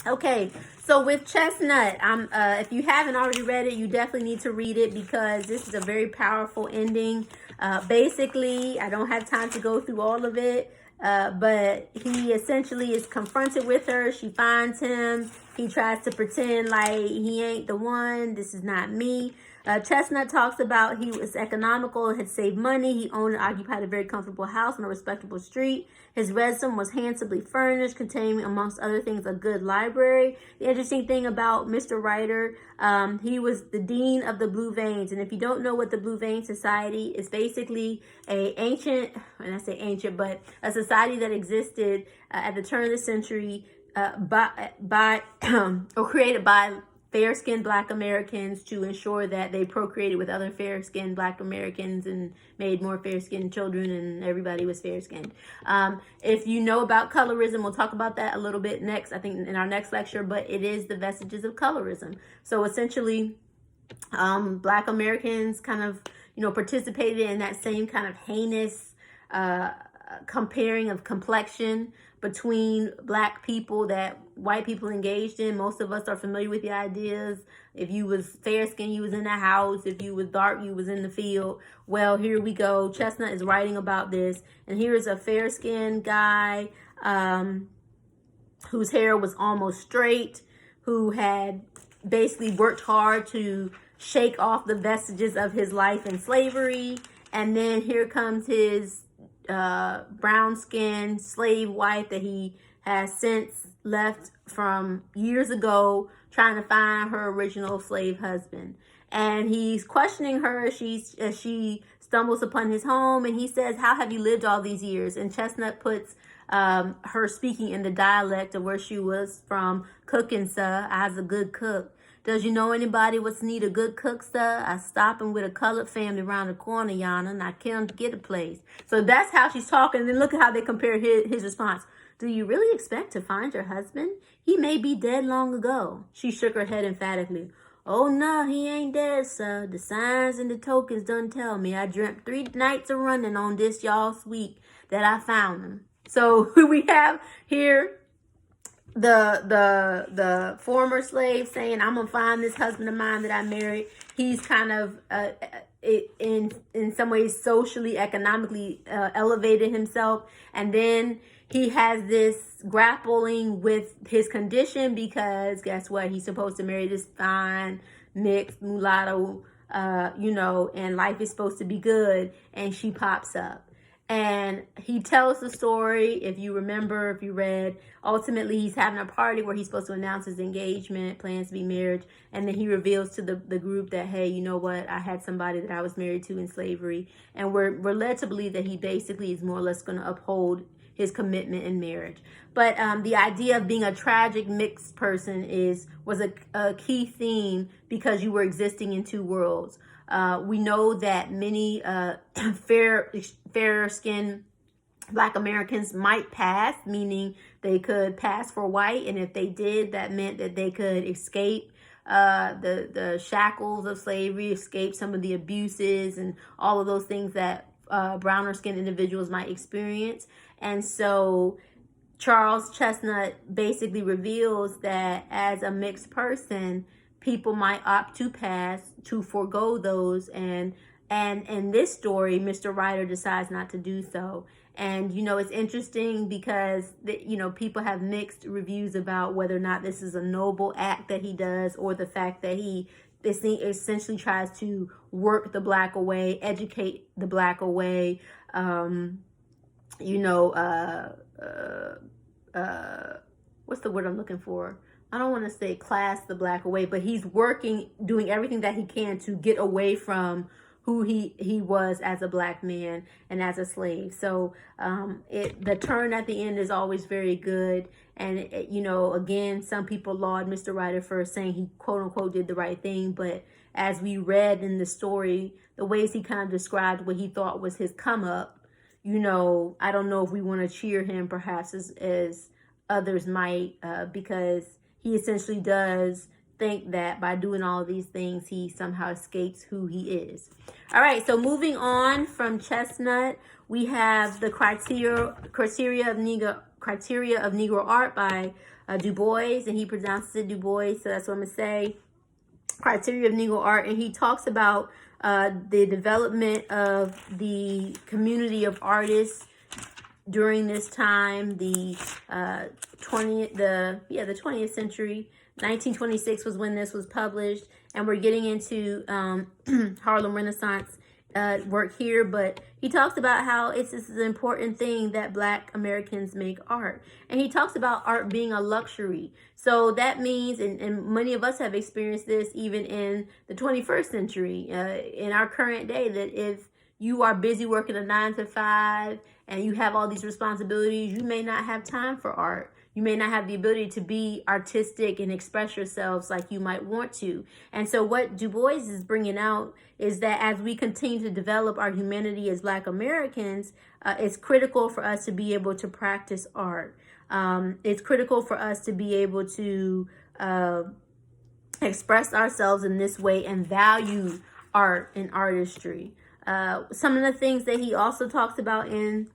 Okay, so with Chestnut, if you haven't already read it, you definitely need to read it because this is a very powerful ending. Basically, I don't have time to go through all of it, but he essentially is confronted with her. She finds him. He tries to pretend like he ain't the one. This is not me. Chestnut talks about he was economical, had saved money. He owned and occupied a very comfortable house on a respectable street. His residence was handsomely furnished, containing, amongst other things, a good library. The interesting thing about Mr. Ryder, he was the dean of the Blue Veins. And if you don't know what the Blue Vein Society is, basically a ancient, and I say ancient, but a society that existed at the turn of the century or created by fair-skinned Black Americans to ensure that they procreated with other fair-skinned Black Americans and made more fair-skinned children, and everybody was fair-skinned. If you know about colorism, we'll talk about that a little bit next, I think in our next lecture, but it is the vestiges of colorism. So essentially, Black Americans kind of, participated in that same kind of heinous comparing of complexion between Black people that white people engaged in. Most of us are familiar with the ideas. If you was fair skinned, you was in the house. If you was dark, you was in the field. Well, here we go. Chestnut is writing about this. And here is a fair skinned guy whose hair was almost straight, who had basically worked hard to shake off the vestiges of his life in slavery. And then here comes his brown-skinned slave wife that he has since left from years ago, trying to find her original slave husband. And he's questioning her as she stumbles upon his home, and he says, "How have you lived all these years?" And Chestnut puts her speaking in the dialect of where she was from, cooking, sir. I's a good cook. Does you know anybody what's need a good cook, sir? I stopping with a colored family around the corner yonder, and I can't get a place. So that's how she's talking. And then look at how they compare his response. Do you really expect to find your husband? He may be dead long ago. She shook her head emphatically. Oh, no, he ain't dead, sir. The signs and the tokens done tell me. I dreamt 3 nights of running on this y'all's week that I found him. So we have here the former slave saying, I'm gonna find this husband of mine that I married. He's kind of in some ways socially, economically elevated himself, and then he has this grappling with his condition because guess what? He's supposed to marry this fine mixed mulatto, and life is supposed to be good, and she pops up. And he tells the story, if you remember, if you read, ultimately he's having a party where he's supposed to announce his engagement, plans to be married, and then he reveals to the group that, hey, you know what, I had somebody that I was married to in slavery, and we're led to believe that he basically is more or less going to uphold his commitment in marriage. But the idea of being a tragic mixed person was a key theme because you were existing in two worlds. We know that many fair-skinned Black Americans might pass, meaning they could pass for white, and if they did, that meant that they could escape the shackles of slavery, escape some of the abuses and all of those things that browner skinned individuals might experience. And so Charles Chestnut basically reveals that as a mixed person, people might opt to pass, to forego those, and in this story, Mr. Ryder decides not to do so. And it's interesting because people have mixed reviews about whether or not this is a noble act that he does, or the fact that he essentially tries to work the Black away, educate the Black away, what's the word I'm looking for? I don't want to say class the Black away, but he's doing everything that he can to get away from who he was as a Black man and as a slave. So the turn at the end is always very good. And, again, some people laud Mr. Ryder for saying he, quote unquote, did the right thing. But as we read in the story, the ways he kind of described what he thought was his come up, I don't know if we want to cheer him perhaps as others might, because he essentially does think that by doing all of these things, he somehow escapes who he is. All right, so moving on from Chestnut, we have the Criteria of Negro Art by Du Bois, and he pronounces it Du Bois, so that's what I'm going to say. Criteria of Negro art, and he talks about the development of the community of artists during this time, the 20th century. 1926 was when this was published, and we're getting into Harlem Renaissance work here, but he talks about how this is an important thing that Black Americans make art. And he talks about art being a luxury. So that means, and many of us have experienced this even in the 21st century, in our current day, that if you are busy working a 9 to 5 and you have all these responsibilities, you may not have time for art. You may not have the ability to be artistic and express yourselves like you might want to. And so what Du Bois is bringing out is that as we continue to develop our humanity as Black Americans, it's critical for us to be able to practice art. It's critical for us to be able to express ourselves in this way and value art and artistry. Some of the things that he also talks about in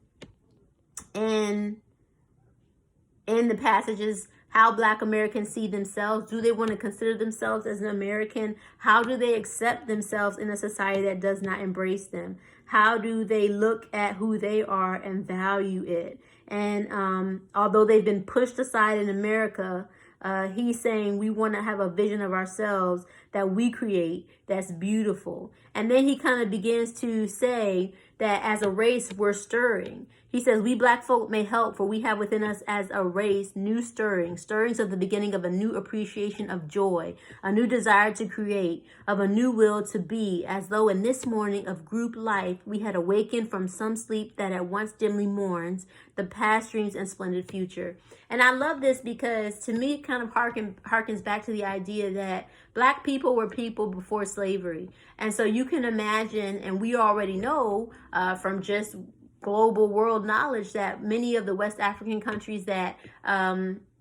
the passages, how Black Americans see themselves. Do they want to consider themselves as an American? How do they accept themselves in a society that does not embrace them? How do they look at who they are and value it? And although they've been pushed aside in America, he's saying we want to have a vision of ourselves that we create that's beautiful. And then he kind of begins to say that as a race, we're stirring. He says, we Black folk may help, for we have within us as a race new stirrings of the beginning of a new appreciation of joy, a new desire to create, of a new will to be, as though in this morning of group life we had awakened from some sleep that at once dimly mourns the past dreams and splendid future. And I love this because to me it kind of harkens back to the idea that Black people were people before slavery. And so you can imagine, and we already know from just global world knowledge, that many of the West African countries that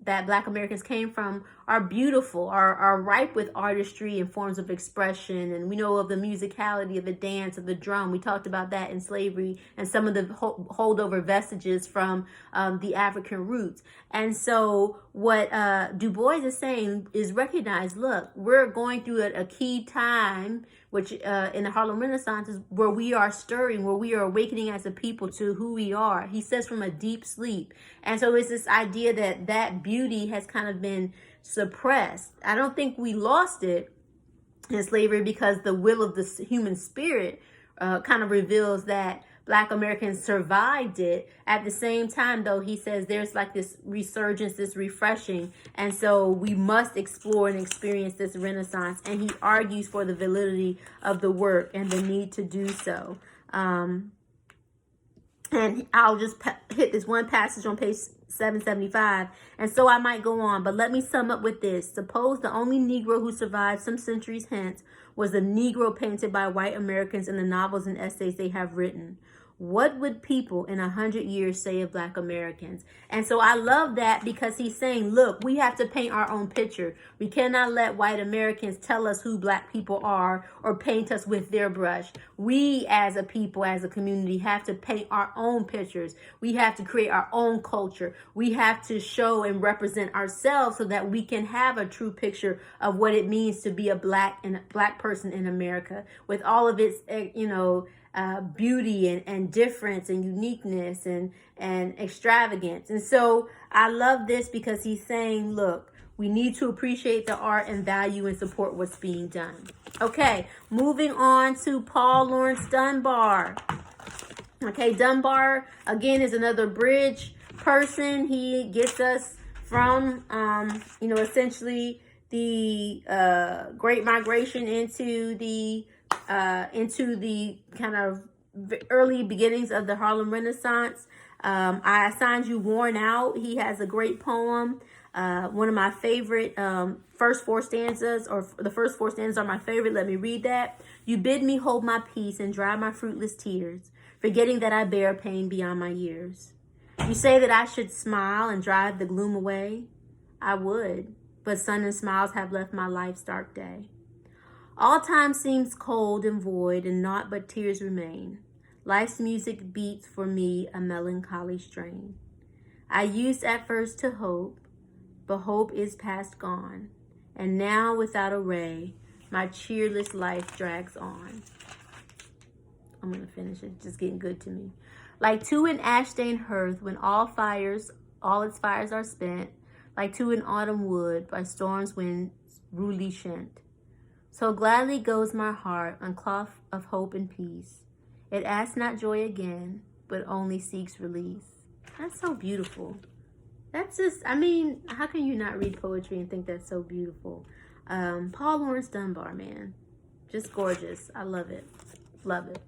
that Black Americans came from are beautiful, are ripe with artistry and forms of expression. And we know of the musicality of the dance, of the drum. We talked about that in slavery and some of the holdover vestiges from the African roots. And so what Du Bois is saying is recognize, look, we're going through a key time, which in the Harlem Renaissance is where we are stirring, where we are awakening as a people to who we are. He says from a deep sleep. And so it's this idea that that beauty has kind of been suppressed. I don't think we lost it in slavery, because the will of the human spirit kind of reveals that Black Americans survived it. At the same time, though, he says there's like this resurgence, this refreshing. And so we must explore and experience this Renaissance. And he argues for the validity of the work and the need to do so. And I'll just hit this one passage on page 775. And so I might go on, but let me sum up with this. Suppose the only Negro who survived some centuries hence was the Negro painted by white Americans in the novels and essays they have written. What would people in 100 years say of Black Americans? And so I love that, because he's saying, look, we have to paint our own picture. We cannot let white Americans tell us who Black people are or paint us with their brush. We as a people, as a community, have to paint our own pictures. We have to create our own culture. We have to show and represent ourselves so that we can have a true picture of what it means to be a Black person in America, with all of its, beauty and difference and uniqueness and extravagance. And so I love this, because he's saying, look, we need to appreciate the art and value and support what's being done. Okay, moving on to Paul Laurence Dunbar. Okay, Dunbar, again, is another bridge person. He gets us from, essentially the Great Migration into the kind of early beginnings of the Harlem Renaissance. I assigned you Worn Out. He has a great poem. One of my favorite first four stanzas, or the first four stanzas are my favorite. Let me read that. You bid me hold my peace and dry my fruitless tears, forgetting that I bear pain beyond my years. You say that I should smile and drive the gloom away. I would, but sun and smiles have left my life's dark day. All time seems cold and void, and naught but tears remain. Life's music beats for me a melancholy strain. I used at first to hope, for hope is past gone. And now without a ray, my cheerless life drags on. I'm going to finish it. Just getting good to me. Like to an ash-stained hearth when all its fires are spent, like to an autumn wood by storm's winds rudely shent. So gladly goes my heart on cloth of hope and peace. It asks not joy again, but only seeks release. That's so beautiful. That's just, I mean, how can you not read poetry and think that's so beautiful? Paul Laurence Dunbar, man. Just gorgeous. I love it. Love it.